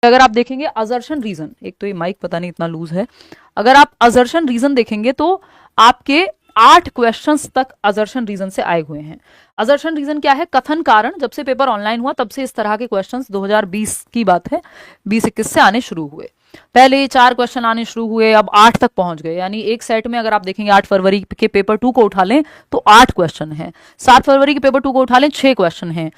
अगर आप देखेंगे अजर्शन रीजन, एक तो ये माइक पता नहीं इतना लूज है, अगर आप अजर्शन रीजन देखेंगे तो आपके 8 क्वेश्चंस तक अजर्शन रीजन से आए हुए हैं। अजर्शन रीजन क्या है? कथन कारण। जब से पेपर ऑनलाइन हुआ तब से इस तरह के क्वेश्चंस 2020 की बात है, 20-21 से आने शुरू हुए। पहले 4 क्वेश्चन आने शुरू हुए, अब 8 तक पहुंच गए। यानी एक सेट में अगर आप देखेंगे 8 फरवरी के पेपर 2 को उठा लें तो 8 क्वेश्चन है, 7 फरवरी के पेपर 2 को उठा लें 6 क्वेश्चन है,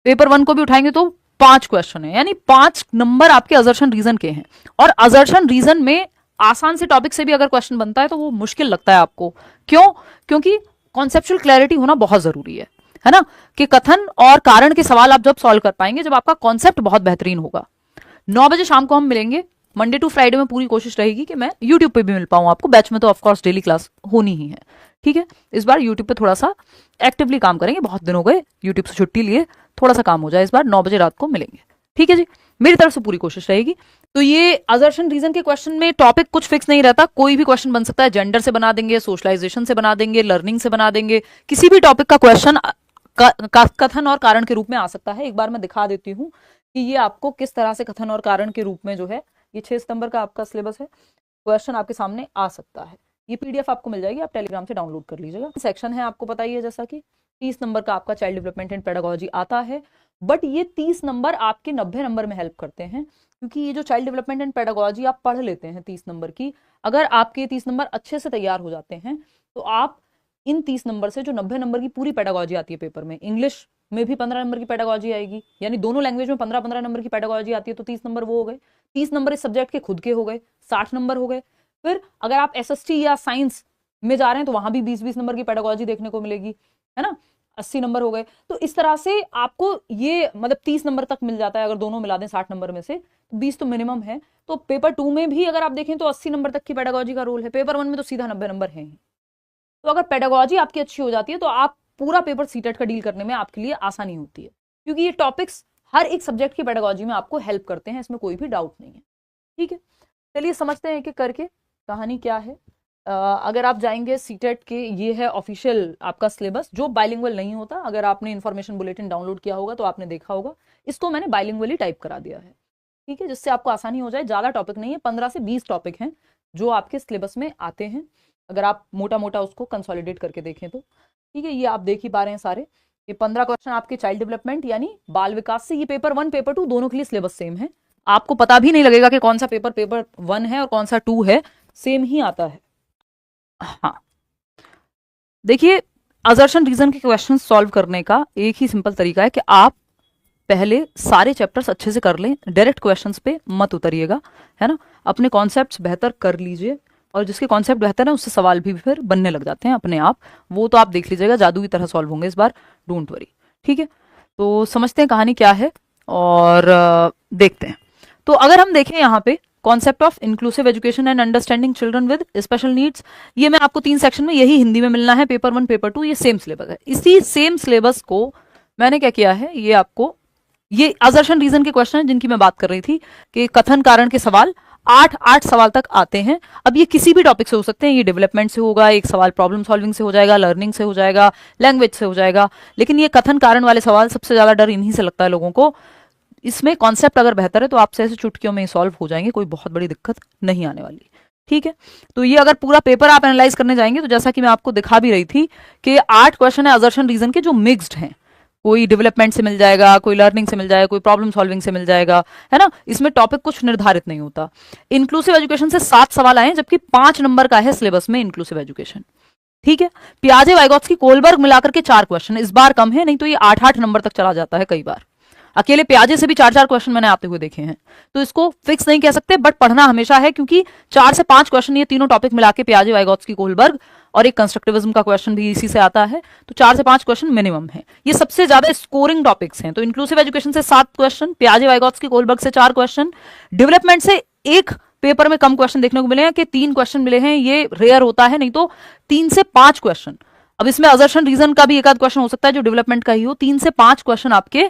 पेपर 1 को भी उठाएंगे तो 5 क्वेश्चन है। यानी 5 नंबर आपके अजर्शन रीजन के हैं। और अजर्शन रीजन में आसान से टॉपिक से भी अगर क्वेश्चन बनता है तो वो मुश्किल लगता है आपको। क्यों? क्योंकि कॉन्सेप्चुअल क्लैरिटी होना बहुत जरूरी है ना, कि कथन और कारण के सवाल आप जब सॉल्व कर पाएंगे जब आपका कॉन्सेप्ट बहुत बेहतरीन होगा। 9 बजे शाम को हम मिलेंगे। मंडे टू फ्राइडे में पूरी कोशिश रहेगी कि मैं यूट्यूब पे भी मिल पाऊँ आपको। बैच में तो ऑफकोर्स डेली क्लास होनी ही है, ठीक है। इस बार यूट्यूब पे थोड़ा सा एक्टिवली काम करेंगे, बहुत दिन हो गए यूट्यूब से छुट्टी लिए, थोड़ा सा काम हो जाए। इस बार 9 बजे रात को मिलेंगे, ठीक है जी। मेरी तरफ से पूरी कोशिश रहेगी। तो ये अजर्शन रीजन के क्वेश्चन में टॉपिक कुछ फिक्स नहीं रहता, कोई भी क्वेश्चन बन सकता है। जेंडर से बना देंगे, सोशलाइजेशन से बना देंगे, लर्निंग से बना देंगे, किसी भी टॉपिक का क्वेश्चन कथन और कारण के रूप में आ सकता है। एक बार मैं दिखा देती हूँ कि ये आपको किस तरह से कथन और कारण के रूप में जो है, ये 6 सितंबर का आपका सिलेबस है, क्वेश्चन आपके सामने आ सकता है। ये पीडीएफ आपको मिल जाएगी, आप टेलीग्राम से डाउनलोड कर लीजिएगा। सेक्शन है आपको पता ही है, जैसा कि 30 नंबर का आपका चाइल्ड डेवलपमेंट एंड पेडागोजी आता है, बट ये 30 नंबर आपके 90 नंबर में हेल्प करते हैं। क्योंकि ये जो चाइल्ड डेवलपमेंट एंड पेडागोजी आप पढ़ लेते हैं 30 नंबर की, अगर आपके 30 नंबर अच्छे से तैयार हो जाते हैं तो आप इन 30 नंबर से जो 90 नंबर की पूरी पेडागोजी आती है पेपर में, इंग्लिश में भी 15 नंबर की पेडागोजी आएगी, यानी दोनों लैंग्वेज में 15-15 नंबर की पेडागोजी आती है, तो 30 नंबर वो हो गए। 30 नंबर इस सब्जेक्ट के खुद के हो गए, 60 नंबर हो गए। फिर अगर आप एसएसटी या साइंस में जा रहे हैं तो वहां भी 20-20 नंबर की पेडागोजी देखने को मिलेगी, है ना, 80 नंबर हो गए। तो इस तरह से आपको ये मतलब 30 नंबर तक मिल जाता है। अगर दोनों मिला दें 60 नंबर में से, तो 20 तो मिनिमम है। तो पेपर 2 में भी अगर आप देखें तो 80 नंबर तक की पेडागोजी का रोल है। पेपर 1 में तो सीधा 90 नंबर है ही। तो अगर पेडागोजी आपकी अच्छी हो जाती है तो आप पूरा पेपर सीटेट का डील करने में आपके लिए आसानी होती है, क्योंकि ये टॉपिक्स हर एक सब्जेक्ट की पेडागोजी में आपको हेल्प करते हैं, इसमें कोई भी डाउट नहीं है, ठीक है। चलिए समझते हैं एक एक करके कहानी क्या है। अगर आप जाएंगे सीटेट के, ये है ऑफिशियल आपका सिलेबस जो बाइलिंगुअल नहीं होता। अगर आपने इन्फॉर्मेशन बुलेटिन डाउनलोड किया होगा तो आपने देखा होगा, इसको मैंने बाइलिंगुअली टाइप करा दिया है, ठीक है, जिससे आपको आसानी हो जाए। ज्यादा टॉपिक नहीं है, 15 से 20 टॉपिक हैं जो आपके सिलेबस में आते हैं, अगर आप मोटा मोटा उसको कंसोलिडेट करके देखें तो, ठीक है। ये आप देख ही पा रहे हैं सारे, ये 15 क्वेश्चन आपके चाइल्ड डेवलपमेंट यानी बाल विकास से। ये पेपर 1 पेपर 2 दोनों के लिए सिलेबस सेम है, आपको पता भी नहीं लगेगा कि कौन सा पेपर पेपर 1 है और कौन सा 2 है, सेम ही आता है। हाँ, देखिए अजर्शन रीजन के क्वेश्चन सॉल्व करने का एक ही सिंपल तरीका है कि आप पहले सारे चैप्टर्स अच्छे से कर लें, डायरेक्ट क्वेश्चंस पे मत उतरिएगा, है ना। अपने कॉन्सेप्ट्स बेहतर कर लीजिए, और जिसके कॉन्सेप्ट बेहतर है उससे सवाल भी फिर बनने लग जाते हैं अपने आप। वो तो आप देख लीजिएगा, जादू की तरह सॉल्व होंगे इस बार, डोंट वरी, ठीक है। तो समझते हैं कहानी क्या है और देखते हैं। तो अगर हम देखें यहाँ पे concept of inclusive education and understanding children with special needs, ये मैं आपको 3 सेक्शन में, यही हिंदी में मिलना है, पेपर 1 पेपर 2 ये सेम सिलेबस है। इसी सेम सिलेबस को मैंने क्या किया है, ये आपको, ये अजर्शन रीजन के क्वेश्चन है जिनकी मैं बात कर रही थी कि कथन कारण के सवाल 8 सवाल तक आते हैं। अब ये किसी भी टॉपिक से हो सकते हैं, ये डेवलपमेंट से होगा, एक सवाल प्रॉब्लम सॉल्विंग से हो जाएगा, लर्निंग से हो जाएगा, लैंग्वेज से हो जाएगा, लेकिन ये कथन कारण वाले सवाल सबसे ज्यादा डर इन्हीं से लगता है लोगों को। इसमें कॉन्सेप्ट अगर बेहतर है तो आपसे ऐसे चुटकियों में सॉल्व हो जाएंगे, कोई बहुत बड़ी दिक्कत नहीं आने वाली, ठीक है। तो ये अगर पूरा पेपर आप एनालाइज करने जाएंगे तो जैसा कि मैं आपको दिखा भी रही थी कि 8 क्वेश्चन है अजर्शन रीजन के जो मिक्स्ड हैं, कोई डेवलपमेंट से मिल जाएगा, कोई लर्निंग से मिल जाएगा, कोई प्रॉब्लम सॉल्विंग से मिल जाएगा, है ना। इसमें टॉपिक कुछ निर्धारित नहीं होता। इंक्लूसिव एजुकेशन से 7 सवाल आए, जबकि 5 नंबर का है सिलेबस में इंक्लूसिव एजुकेशन, ठीक है। पियाजे वाइगोत्स्की कोलबर्ग मिलाकर के 4 क्वेश्चन, इस बार कम है, नहीं तो ये 8-8 नंबर तक चला जाता है कई बार। अकेले पियाजे से भी 4-4 क्वेश्चन मैंने आते हुए देखे हैं, तो इसको फिक्स नहीं कह सकते, बट पढ़ना हमेशा है, क्योंकि 4 से 5 क्वेश्चन ये तीनों टॉपिक मिला के, पियाजे वाइगोत्स्की कोलबर्ग और एक कंस्ट्रक्टिविज्म का क्वेश्चन भी इसी से आता है, तो 4 से 5 क्वेश्चन मिनिमम है। ये सबसे ज्यादा स्कोरिंग टॉपिक्स हैं। तो इंक्लूसिव एजुकेशन से 7 क्वेश्चन, पियाजे वाइगोत्स्की कोलबर्ग से 4 क्वेश्चन, डेवलपमेंट से एक पेपर में कम क्वेश्चन देखने को मिले हैं कि 3 क्वेश्चन मिले हैं, ये रेयर होता है, नहीं तो 3 से 5 क्वेश्चन। अब इसमें अजर्शन रीजन का भी एक आध क्वेश्चन हो सकता है जो डेवलपमेंट का ही हो, 3 से 5 क्वेश्चन आपके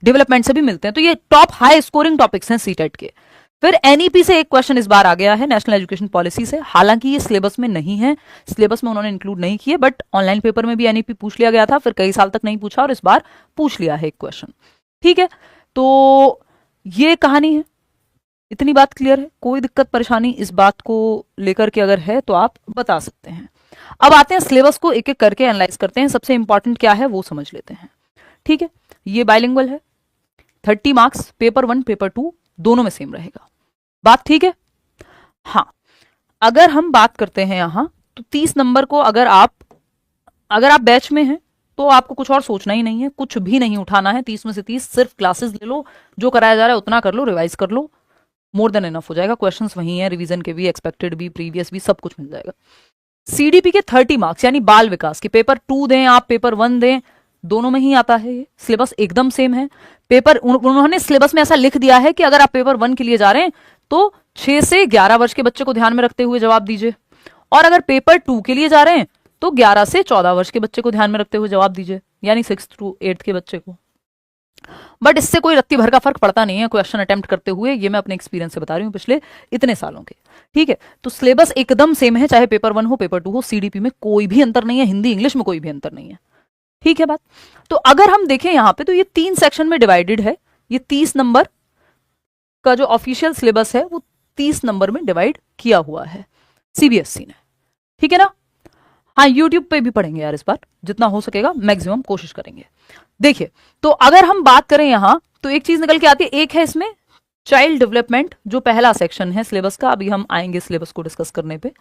डेवलपमेंट से भी मिलते हैं। तो ये टॉप हाई स्कोरिंग टॉपिक्स हैं सीटेट के। फिर एनईपी से एक क्वेश्चन इस बार आ गया है, नेशनल एजुकेशन पॉलिसी से, हालांकि ये सिलेबस में नहीं है, सिलेबस में उन्होंने इंक्लूड नहीं किए, बट ऑनलाइन पेपर में भी एनईपी पूछ लिया गया था, फिर कई साल तक नहीं पूछा और इस बार पूछ लिया है एक क्वेश्चन, ठीक है। तो ये कहानी है, इतनी बात क्लियर है? कोई दिक्कत परेशानी इस बात को लेकर के अगर है तो आप बता सकते हैं। अब आते हैं सिलेबस को एक एक करके एनालाइज करते हैं, सबसे इंपॉर्टेंट क्या है वो समझ लेते हैं। ठीक है, ये बाइलिंगुअल है, 30 मार्क्स, पेपर 1 पेपर 2 दोनों में सेम रहेगा, बात ठीक है? हाँ, अगर हम बात करते हैं यहां तो 30 नंबर को अगर आप बैच में हैं तो आपको कुछ और सोचना ही नहीं है, कुछ भी नहीं उठाना है। 30 में से 30 सिर्फ क्लासेस ले लो, जो कराया जा रहा है उतना कर लो, रिवाइज कर लो, मोर देन इनफ हो जाएगा। क्वेश्चंस वही हैं, रिवीजन के भी, एक्सपेक्टेड भी, प्रीवियस भी, सब कुछ मिल जाएगा। सीडीपी के 30 मार्क्स यानी बाल विकास के पेपर 2 दें आप, पेपर 1 दें, दोनों में ही आता है ये, सिलेबस एकदम सेम है। पेपर उन्होंने सिलेबस में ऐसा लिख दिया है कि अगर आप पेपर 1 के लिए जा रहे हैं तो 6 से 11 वर्ष के बच्चे को ध्यान में रखते हुए जवाब दीजिए, और अगर पेपर 2 के लिए जा रहे हैं तो 11 से 14 वर्ष के बच्चे को ध्यान में रखते हुए जवाब दीजिए, यानी 6 to 8 के बच्चे को। बट इससे कोई रत्ती भर का फर्क पड़ता नहीं है क्वेश्चन अटेम्प्ट करते हुए, ये मैं अपने एक्सपीरियंस से बता रही हूँ पिछले इतने सालों के। ठीक है, तो सिलेबस एकदम सेम है, चाहे पेपर 1 हो पेपर 2 हो, सीडीपी में कोई भी अंतर नहीं है, हिंदी इंग्लिश में कोई भी अंतर नहीं है। ठीक है बात? तो अगर हम देखें यहां पे तो ये 3 सेक्शन में डिवाइडेड है, ये 30 नंबर का जो ऑफिशियल सिलेबस है वो 30 नंबर में डिवाइड किया हुआ है सीबीएसई ने। ठीक है ना? हाँ, यूट्यूब पे भी पढ़ेंगे यार, इस बार जितना हो सकेगा मैक्सिमम कोशिश करेंगे। देखिए, तो अगर हम बात करें यहां तो एक चीज निकल के आती है, एक है इसमें चाइल्ड डेवलपमेंट, जो पहला सेक्शन है सिलेबस का, अभी हम आएंगे सिलेबस को डिस्कस करने पे,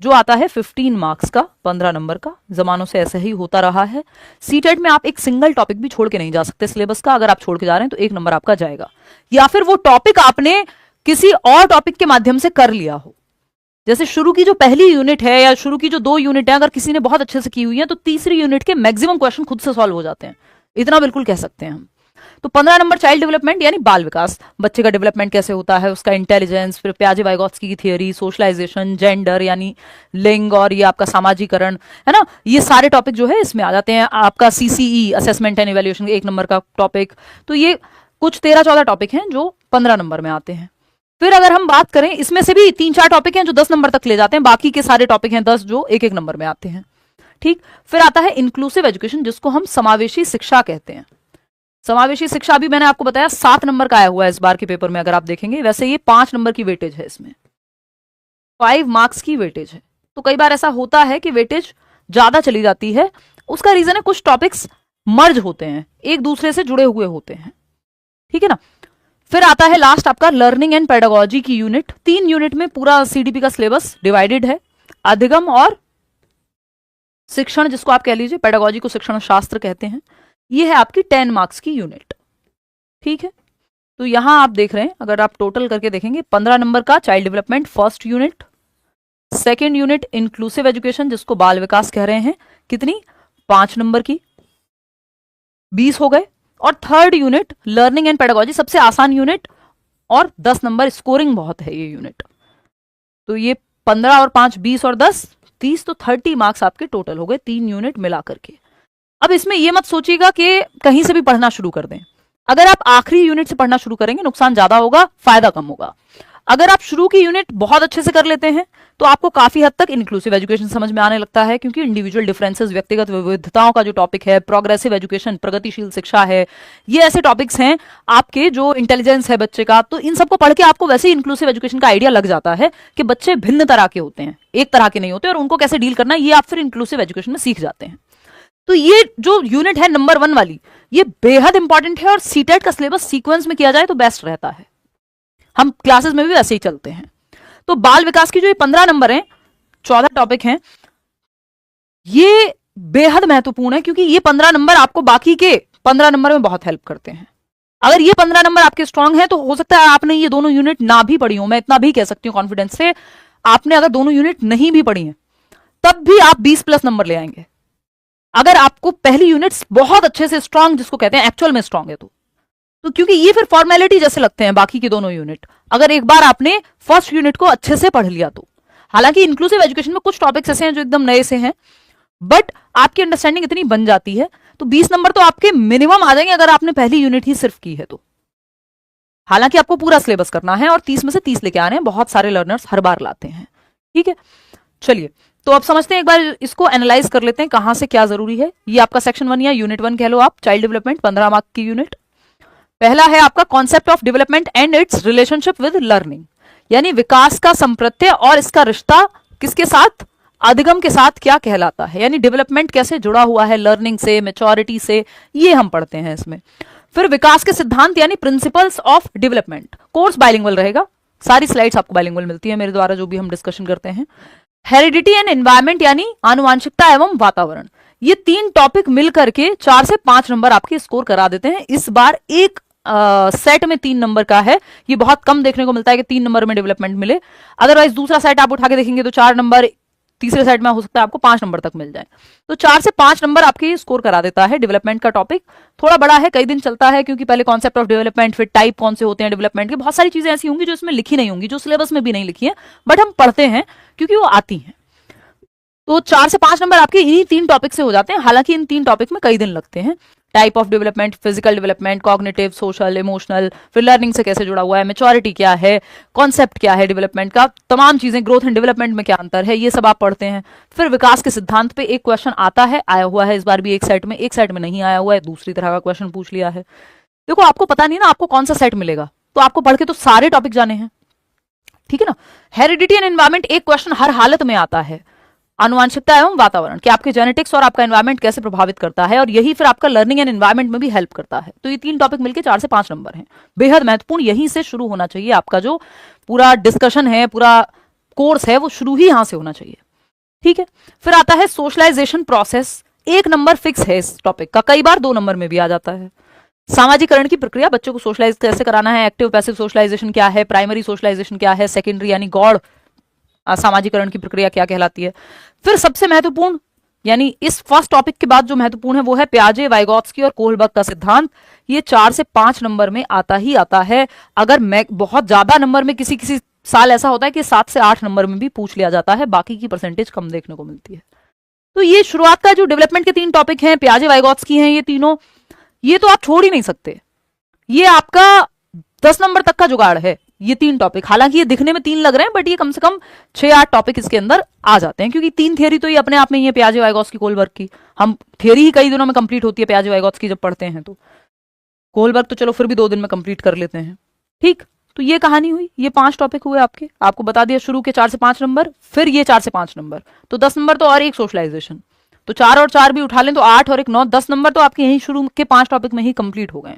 जो आता है 15 मार्क्स का, 15 नंबर का, जमानों से ऐसे ही होता रहा है। सीटेट में आप एक सिंगल टॉपिक भी छोड़ के नहीं जा सकते सिलेबस का, अगर आप छोड़ के जा रहे हैं तो 1 नंबर आपका जाएगा, या फिर वो टॉपिक आपने किसी और टॉपिक के माध्यम से कर लिया हो। जैसे शुरू की जो पहली यूनिट है या शुरू की जो 2 यूनिट है, अगर किसी ने बहुत अच्छे से की हुई है तो तीसरी यूनिट के मैक्सिमम क्वेश्चन खुद से सॉल्व हो जाते हैं, इतना बिल्कुल कह सकते हैं हम। तो 15 नंबर चाइल्ड डेवलपमेंट यानी बाल विकास, बच्चे का डेवलपमेंट कैसे होता है, उसका इंटेलिजेंस, फिर प्याजे वाइगोत्स्की की थियरी, सोशलाइजेशन, जेंडर यानी लिंग, और ये आपका सामाजिकरण है ना, ये सारे टॉपिक जो है इसमें आ जाते हैं। आपका CCE assessment and evaluation 1 number का टॉपिक, तो ये कुछ 13-14 टॉपिक हैं जो 15 नंबर में आते हैं। फिर अगर हम बात करें, इसमें से भी 3-4 टॉपिक हैं जो 10 नंबर तक ले जाते हैं, बाकी के सारे टॉपिक हैं 10 जो 1-1 नंबर में आते हैं। ठीक, फिर आता है इंक्लूसिव एजुकेशन, जिसको हम समावेशी शिक्षा कहते हैं। समावेशी शिक्षा भी मैंने आपको बताया 7 नंबर का आया हुआ है इस बार के पेपर में, अगर आप देखेंगे। वैसे ये 5 नंबर की वेटेज है, इसमें 5 मार्क्स की वेटेज है। तो कई बार ऐसा होता है कि वेटेज ज्यादा चली जाती है, उसका रीजन है कुछ टॉपिक्स मर्ज होते हैं, एक दूसरे से जुड़े हुए होते हैं। ठीक है ना? फिर आता है लास्ट आपका लर्निंग एंड पेडागोजी की यूनिट। 3 यूनिट में पूरा सीडीपी का सिलेबस डिवाइडेड है, अधिगम और शिक्षण, जिसको आप कह लीजिए, पेडागोजी को शिक्षण शास्त्र कहते हैं। ये है आपकी 10 मार्क्स की यूनिट। ठीक है, तो यहां आप देख रहे हैं, अगर आप टोटल करके देखेंगे, 15 नंबर का child development first unit, second unit inclusive education जिसको बाल विकास कह रहे हैं, कितनी, 5 नंबर की, 20 हो गए। और third unit learning and pedagogy, सबसे आसान यूनिट, और 10 नंबर, स्कोरिंग बहुत है ये यूनिट। तो ये 15 और 5 20 और 10 30, तो 30 मार्क्स आपके टोटल हो गए 3 यूनिट मिला करके। अब इसमें यह मत सोचिएगा कि कहीं से भी पढ़ना शुरू कर दें। अगर आप आखिरी यूनिट से पढ़ना शुरू करेंगे नुकसान ज्यादा होगा, फायदा कम होगा। अगर आप शुरू की यूनिट बहुत अच्छे से कर लेते हैं तो आपको काफी हद तक इंक्लूसिव एजुकेशन समझ में आने लगता है, क्योंकि इंडिविजुअल डिफरेंसेस, व्यक्तिगत विविधताओं का जो टॉपिक है, प्रोग्रेसिव एजुकेशन, प्रगतिशील शिक्षा है, ये ऐसे टॉपिक्स हैं आपके, जो इंटेलिजेंस है बच्चे का, तो इन सबको पढ़ के आपको वैसे ही इंक्लूसिव एजुकेशन का आइडिया लग जाता है कि बच्चे भिन्न तरह के होते हैं, एक तरह के नहीं होते, और उनको कैसे डील करना ये आप फिर इंक्लूसिव एजुकेशन में सीख जाते हैं। तो ये जो यूनिट है नंबर 1 वाली, ये बेहद इंपॉर्टेंट है, और सीटेट का सिलेबस सीक्वेंस में किया जाए तो बेस्ट रहता है। हम क्लासेस में भी ऐसे ही चलते हैं। तो बाल विकास की जो ये 15 नंबर हैं, 14 टॉपिक हैं, ये बेहद महत्वपूर्ण है, क्योंकि ये 15 नंबर आपको बाकी के 15 नंबर में बहुत हेल्प करते हैं। अगर ये 15 नंबर आपके स्ट्रांग है तो हो सकता है आपने ये दोनों यूनिट ना भी पढ़ी हो, मैं इतना भी कह सकती हूँ कॉन्फिडेंस से, आपने अगर दोनों यूनिट नहीं भी पढ़ी है तब भी आप 20+ नंबर ले आएंगे, अगर आपको पहली यूनिट्स बहुत अच्छे से स्ट्रांग, जिसको कहते हैं एक्चुअल में स्ट्रांग है तो क्योंकि ये फिर फॉर्मेलिटी जैसे लगते हैं बाकी के दोनों यूनिट, अगर एक बार आपने फर्स्ट यूनिट को अच्छे से पढ़ लिया तो। हालांकि इंक्लूसिव एजुकेशन में कुछ टॉपिक्स ऐसे हैं जो एकदम नए से हैं, बट आपकी अंडरस्टैंडिंग इतनी बन जाती है तो 20 नंबर तो आपके मिनिमम आ जाएंगे अगर आपने पहली यूनिट ही सिर्फ की है तो। हालांकि आपको पूरा सिलेबस करना है और 30 में से 30 लेके आने हैं, बहुत सारे लर्नर्स हर बार लाते हैं। ठीक है, चलिए तो अब समझते हैं, एक बार इसको एनालाइज कर लेते हैं कहां से क्या जरूरी है। ये आपका सेक्शन 1 या यूनिट 1 कह लो आप, चाइल्ड डेवलपमेंट 15 मार्क की यूनिट। पहला है आपका concept of development and it's relationship with learning, यानी विकास का संप्रत्यय और इसका रिश्ता किसके साथ, अधिगम के साथ क्या कहलाता है, यानी डेवलपमेंट कैसे जुड़ा हुआ है लर्निंग से, मैच्योरिटी से, ये हम पढ़ते हैं इसमें। फिर विकास के सिद्धांत यानी principles of development. Course bilingual रहेगा, सारी स्लाइड्स आपको बाइलिंगुअल मिलती है मेरे द्वारा जो भी हम डिस्कशन करते हैं। हेरिडिटी एंड एनवायरमेंट यानी आनुवांशिकता एवं वातावरण। ये 3 टॉपिक मिलकर के 4 से 5 नंबर आपके स्कोर करा देते हैं। इस बार एक सेट में 3 नंबर का है, ये बहुत कम देखने को मिलता है कि 3 नंबर में डेवलपमेंट मिले। अदरवाइज दूसरा सेट आप उठा के देखेंगे तो 4 नंबर, तीसरे सेट में हो सकता है आपको 5 नंबर तक मिल जाए। तो 4 से 5 नंबर आपके स्कोर करा देता है। डेवलपमेंट का टॉपिक थोड़ा बड़ा है, कई दिन चलता है, क्योंकि पहले कॉन्सेप्ट ऑफ डेवलपमेंट, फिर टाइप कौन से होते हैं डेवलपमेंट के, बहुत सारी चीजें ऐसी होंगी जो इसमें लिखी नहीं होंगी, जो सिलेबस में भी नहीं लिखी है, बट हम पढ़ते हैं क्योंकि वो आती हैं। तो 4 से 5 नंबर आपके इन्हीं 3 टॉपिक से हो जाते हैं। हालांकि इन 3 टॉपिक में कई दिन लगते हैं। Type of development, physical development, cognitive, social, emotional, फिर लर्निंग से कैसे जुड़ा हुआ है, मैच्योरिटी क्या है, कॉन्सेप्ट क्या है डेवलपमेंट का, तमाम चीजें, ग्रोथ एंड डेवलपमेंट में क्या अंतर है, ये सब आप पढ़ते हैं। फिर विकास के सिद्धांत पे एक क्वेश्चन आता है, आया हुआ है इस बार भी एक सेट में नहीं आया हुआ है, दूसरी तरह का क्वेश्चन पूछ लिया है। देखो आपको पता नहीं ना आपको कौन सा सेट मिलेगा, तो आपको पढ़ के तो सारे टॉपिक जाने हैं, ठीक है ना। हेरिडिटी एंड एनवायरमेंट एक क्वेश्चन हर हालत में आता है। आनुवांशिकता एवं वातावरण कि आपके जेनेटिक्स और आपका एनवायरमेंट कैसे प्रभावित करता है, और यही फिर आपका लर्निंग एंड एनवायरमेंट में भी हेल्प करता है। तो ये 3 टॉपिक मिलकर 4 से 5 नंबर हैं, बेहद महत्वपूर्ण। यहीं से शुरू होना चाहिए आपका जो पूरा डिस्कशन है, पूरा कोर्स है, वो शुरू ही यहां से होना चाहिए, ठीक है। फिर आता है सोशलाइजेशन प्रोसेस, 1 नंबर फिक्स है इस टॉपिक का, कई बार 2 नंबर में भी आ जाता है। सामाजिकरण की प्रक्रिया, बच्चों को सोशलाइज कैसे कराना है, एक्टिव पैसिव सोशलाइजेशन क्या है, प्राइमरी सोशलाइजेशन क्या है, सेकेंडरी यानी गौड़ सामाजिकरण की प्रक्रिया क्या कहलाती है। फिर सबसे महत्वपूर्ण, यानी इस फर्स्ट टॉपिक के बाद जो महत्वपूर्ण है वो है प्याजे, वाइगॉत्स्की और कोहलबर्ग का सिद्धांत। ये 4 से 5 नंबर में आता ही आता है। अगर मैं बहुत ज्यादा नंबर में, किसी किसी साल ऐसा होता है कि 7 से 8 नंबर में भी पूछ लिया जाता है, बाकी की परसेंटेज कम देखने को मिलती है। तो ये शुरुआत का जो डेवलपमेंट के 3 टॉपिक हैं, प्याजे, वाइगॉत्स्की हैं, ये तीनों, ये तो आप छोड़ ही नहीं सकते। ये आपका 10 नंबर तक का जुगाड़ है, ये 3 टॉपिक। हालांकि ये दिखने में 3 लग रहे हैं, बट ये कम से कम 6-8 टॉपिक इसके अंदर आ जाते हैं, क्योंकि 3 थियरी तो ये अपने आप में ही है, प्याजे, वाइगॉत्स्की, कोहलबर्ग की। हम थियरी ही कई दिनों में कंप्लीट होती है प्याजे, वाइगॉत्स्की जब पढ़ते हैं, तो कोहलबर्ग तो चलो फिर भी 2 दिन में कंप्लीट कर लेते हैं, ठीक। तो ये कहानी हुई, ये 5 टॉपिक हुए आपके, आपको बता दिया शुरू के 4 से 5 नंबर, फिर ये 4 से 5 नंबर, तो 10 नंबर तो, और एक सोशलाइजेशन, तो 4 और 4 भी उठा लें तो 8 और 1 9, 10 नंबर तो आपके यही शुरू के 5 टॉपिक में ही कंप्लीट हो गए।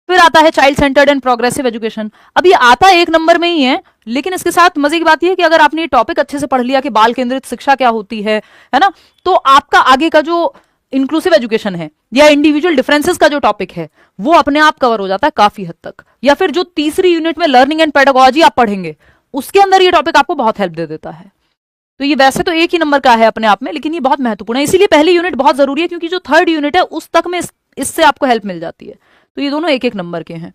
फिर आता है child centred and progressive education. अब ये आता 1 नंबर में ही है, लेकिन इसके साथ मजे की बात यह है कि अगर आपने ये टॉपिक अच्छे से पढ़ लिया कि बाल केंद्रित शिक्षा क्या होती है ना, तो आपका आगे का जो इंक्लूसिव एजुकेशन है या इंडिविजुअल डिफरेंसेस का जो टॉपिक है वो अपने आप कवर हो जाता है काफी हद तक। या फिर जो तीसरी यूनिट में लर्निंग एंड पेडागोजी आप पढ़ेंगे, उसके अंदर ये टॉपिक आपको बहुत हेल्प दे देता है। तो ये वैसे तो 1 ही नंबर का है अपने आप में, लेकिन ये बहुत महत्वपूर्ण है, इसीलिए पहली यूनिट बहुत जरूरी है, क्योंकि जो 3rd यूनिट है उस तक में इससे आपको हेल्प मिल जाती है। तो ये दोनों 1-1 नंबर के हैं।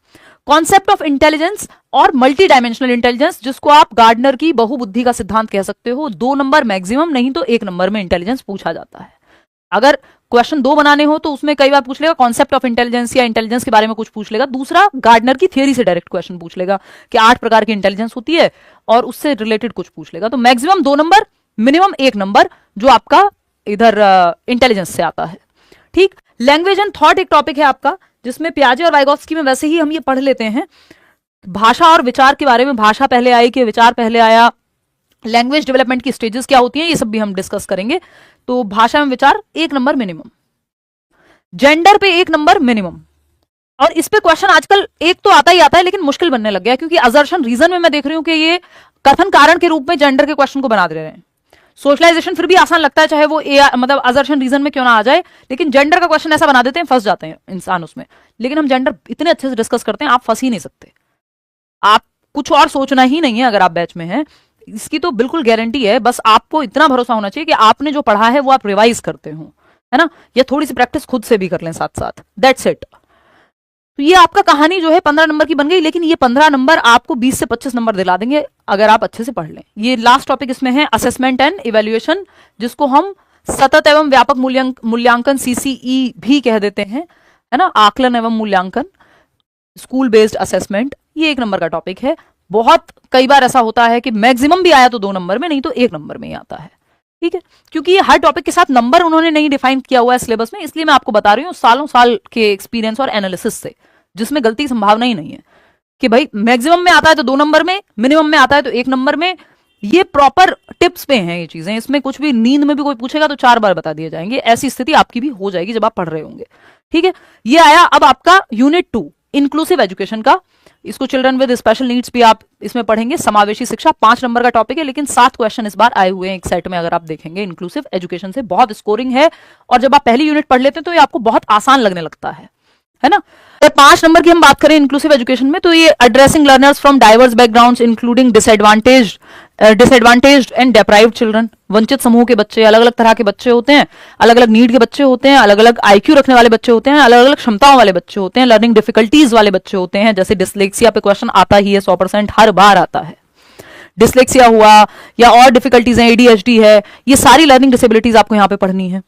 कॉन्सेप्ट ऑफ इंटेलिजेंस और मल्टी डायमेंशनल इंटेलिजेंस, जिसको आप गार्डनर की बहुबुद्धि का सिद्धांत कह सकते हो, 2 नंबर मैक्सिमम, नहीं तो 1 नंबर में इंटेलिजेंस पूछा जाता है। अगर क्वेश्चन 2 बनाने हो तो उसमें कई बार पूछ लेगा कॉन्सेप्ट ऑफ इंटेलिजेंस या इंटेलिजेंस के बारे में कुछ पूछ लेगा, दूसरा गार्डनर की थियरी से डायरेक्ट क्वेश्चन पूछ लेगा कि 8 प्रकार की इंटेलिजेंस होती है, और उससे रिलेटेड कुछ पूछ लेगा। तो मैक्सिमम 2 नंबर, मिनिमम 1 नंबर जो आपका इधर इंटेलिजेंस से आता है, ठीक। लैंग्वेज एंड थॉट एक टॉपिक है आपका, जिसमें प्याजे और वाइगॉत्स्की में वैसे ही हम ये पढ़ लेते हैं भाषा और विचार के बारे में, भाषा पहले आई कि विचार पहले आया, लैंग्वेज डेवलपमेंट की स्टेजेस क्या होती हैं, ये सब भी हम डिस्कस करेंगे। तो भाषा में विचार 1 नंबर मिनिमम, जेंडर पे 1 नंबर मिनिमम। और इस पे क्वेश्चन आजकल एक तो आता ही आता है, लेकिन मुश्किल बनने लग गया, क्योंकि असर्शन रीजन में मैं देख रही हूं कि ये कथन कारण के रूप में जेंडर के क्वेश्चन को बना दे रहे हैं। सोशलाइजेशन फिर भी आसान लगता है, चाहे वो मतलब असर्शन रीजन में क्यों ना आ जाए, लेकिन जेंडर का क्वेश्चन ऐसा बना देते हैं, फंस जाते हैं इंसान उसमें। लेकिन हम जेंडर इतने अच्छे से डिस्कस करते हैं, आप फंस ही नहीं सकते, आप कुछ और सोचना ही नहीं है अगर आप बैच में हैं, इसकी तो बिल्कुल गारंटी है। बस आपको इतना भरोसा होना चाहिए कि आपने जो पढ़ा है वो आप रिवाइज करते हो, है ना, या थोड़ी सी प्रैक्टिस खुद से भी कर लें साथ साथ, दैट्स इट। तो ये आपका कहानी जो है 15 नंबर की बन गई, लेकिन ये 15 नंबर आपको 20 से 25 नंबर दिला देंगे अगर आप अच्छे से पढ़ लें। ये लास्ट टॉपिक इसमें है असेसमेंट एंड इवैल्यूएशन, जिसको हम सतत एवं व्यापक मूल्यांकन CCE भी कह देते हैं, है ना, आकलन एवं मूल्यांकन, स्कूल बेस्ड असेसमेंट। ये 1 नंबर का टॉपिक है। बहुत कई बार ऐसा होता है कि मैक्सिमम भी आया तो 2 नंबर में, नहीं तो 1 नंबर में ही आता है, ठीक है। क्योंकि ये हर टॉपिक के साथ नंबर उन्होंने नहीं डिफाइन किया हुआ है सिलेबस में, इसलिए मैं आपको बता रही हूँ सालों साल के एक्सपीरियंस और एनालिसिस से जिसमें गलती की संभावना ही नहीं है कि भाई मैक्सिमम में आता है तो 2 नंबर में, मिनिमम में आता है तो 1 नंबर में। ये प्रॉपर टिप्स पे हैं ये चीजें, इसमें कुछ भी नींद में भी कोई पूछेगा तो 4 बार बता दिए जाएंगे। ऐसी स्थिति आपकी भी हो जाएगी जब आप पढ़ रहे होंगे। ठीक है, ये आया अब आपका यूनिट 2 इंक्लूसिव एजुकेशन का। इसको चिल्ड्रन विद स्पेशल नीड्स भी आप इसमें पढ़ेंगे। समावेशी शिक्षा 5 नंबर का टॉपिक है, लेकिन 7 क्वेश्चन इस बार आए हुए हैं एक सेट में। अगर आप देखेंगे इंक्लूसिव एजुकेशन से बहुत स्कोरिंग है, और जब आप पहली यूनिट पढ़ लेते हैं तो ये आपको बहुत आसान लगने लगता है ना। तो 5 नंबर की हम बात करें इंक्लूसिव एजुकेशन में, तो ये addressing learners from diverse backgrounds including disadvantaged and deprived children. वंचित समूह के बच्चे, अलग अलग तरह के बच्चे होते हैं, अलग अलग नीड के बच्चे होते हैं, अलग अलग आईक्यू रखने वाले बच्चे होते हैं, अलग अलग क्षमताओं वाले बच्चे होते हैं, लर्निंग डिफिकल्टीज वाले बच्चे होते हैं। जैसे डिसलेक्सिया पे क्वेश्चन आता ही है, 100% हर बार आता है। डिसलेक्सिया हुआ या और डिफिकल्टीज है, एडीएचडी है, ये सारी लर्निंग डिसेबिलिटीज आपको यहाँ पे पढ़नी है।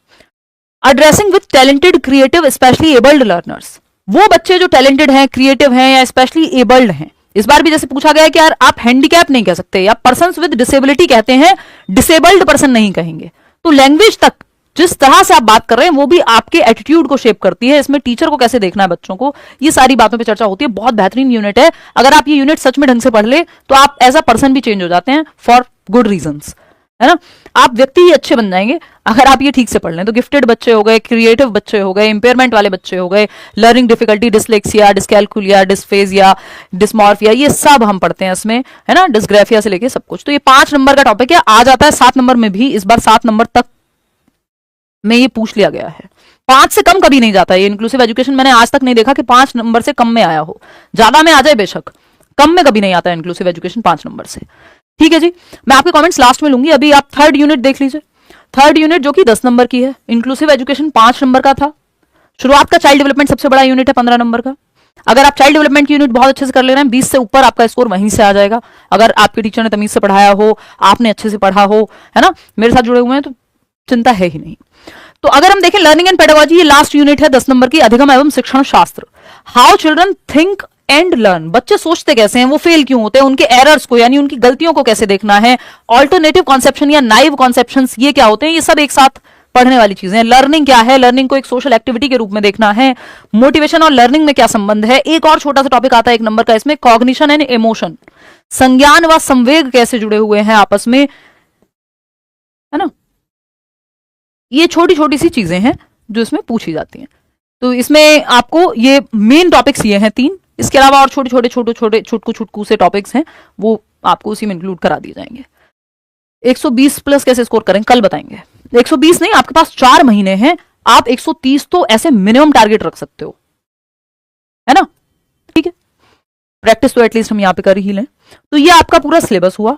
Addressing with talented creative specially abled learners, वो बच्चे जो टैलेंटेड हैं, क्रिएटिव हैं या स्पेशली एबल्ड हैं। इस बार भी जैसे पूछा गया कि यार आप हैंडीकैप नहीं कह सकते, या पर्सन्स विद डिसेबिलिटी कहते हैं, डिसेबल्ड पर्सन नहीं कहेंगे। तो लैंग्वेज तक जिस तरह से आप बात कर रहे हैं वो भी आपके एटीट्यूड को शेप करती है। इसमें टीचर को कैसे देखना है बच्चों को, ये सारी बातों पे चर्चा होती है। बहुत बेहतरीन यूनिट है, अगर आप ये यूनिट सच में ढंग से पढ़ ले तो आप एज अ पर्सन भी चेंज हो जाते हैं फॉर गुड रीजंस, है ना। आप व्यक्ति ही अच्छे बन जाएंगे अगर आप ये ठीक से पढ़ लें। तो गिफ्टेड बच्चे हो गए, क्रिएटिव बच्चे हो गए, इंपेयरमेंट वाले बच्चे हो गए, learning difficulty, dyslexia, dyscalculia, dysphagia, dysmorphia, ये सब हम पढ़ते हैं इसमें, है ना। डिस्ग्राफिया से लेके सब कुछ। तो ये 5 नंबर का टॉपिक है, आ जाता है 7 नंबर में भी। इस बार 7 नंबर तक में ये पूछ लिया गया है, 5 से कम कभी नहीं जाता। ये इंक्लूसिव एजुकेशन मैंने आज तक नहीं देखा कि 5 नंबर से कम में आया हो। ज्यादा में आ जाए बेशक, कम में कभी नहीं आता इंक्लूसिव एजुकेशन 5 नंबर से। ठीक है जी, मैं आपके कमेंट्स लास्ट में लूंगी। अभी आप 3rd यूनिट देख लीजिए। 3rd यूनिट जो कि 10 नंबर की है, इंक्लूसिव एजुकेशन 5 नंबर का था। शुरुआत का चाइल्ड डेवलपमेंट सबसे बड़ा यूनिट है 15 नंबर का। अगर आप चाइल्ड डेवलपमेंट की यूनिट बहुत अच्छे से कर ले रहे हैं, 20 से ऊपर आपका स्कोर वहीं से आ जाएगा। अगर आपके टीचर ने तमीज से पढ़ाया हो, आपने अच्छे से पढ़ा हो, है ना, मेरे साथ जुड़े हुए हैं, तो चिंता है ही नहीं। तो अगर हम देखें लर्निंग एंड पेडागोजी, ये लास्ट यूनिट है 10 नंबर की, अधिगम एवं शिक्षण शास्त्र। How children think and learn, बच्चे सोचते कैसे हैं, वो फेल क्यों होते हैं, उनके एरर्स को यानी उनकी गलतियों को कैसे देखना है। ऑल्टरनेटिव कॉन्सेप्शन या नाइव कॉन्सेप्शंस, ये क्या होते हैं, ये सब एक साथ पढ़ने वाली चीजें हैं। लर्निंग क्या है, लर्निंग को एक सोशल एक्टिविटी के रूप में देखना है। मोटिवेशन और लर्निंग में क्या संबंध है। एक और छोटा सा टॉपिक आता है 1 नंबर का इसमें, कॉग्निशन एंड इमोशन, संज्ञान व संवेग कैसे जुड़े हुए हैं आपस में, है ना। ये छोटी छोटी सी चीजें हैं जो इसमें पूछी जाती हैं। तो इसमें आपको ये मेन टॉपिक्स ये हैं 3, इसके अलावा और छोटे छोटे छुटकू से टॉपिक्स हैं, वो आपको उसी में इंक्लूड करा दिए जाएंगे। 120 प्लस कैसे स्कोर करें कल बताएंगे। 120 नहीं, आपके पास 4 महीने हैं, आप 130 तो ऐसे मिनिमम टारगेट रख सकते हो, है ना। ठीक है, प्रैक्टिस तो एटलीस्ट हम यहाँ पे कर ही लें। तो ये आपका पूरा सिलेबस हुआ।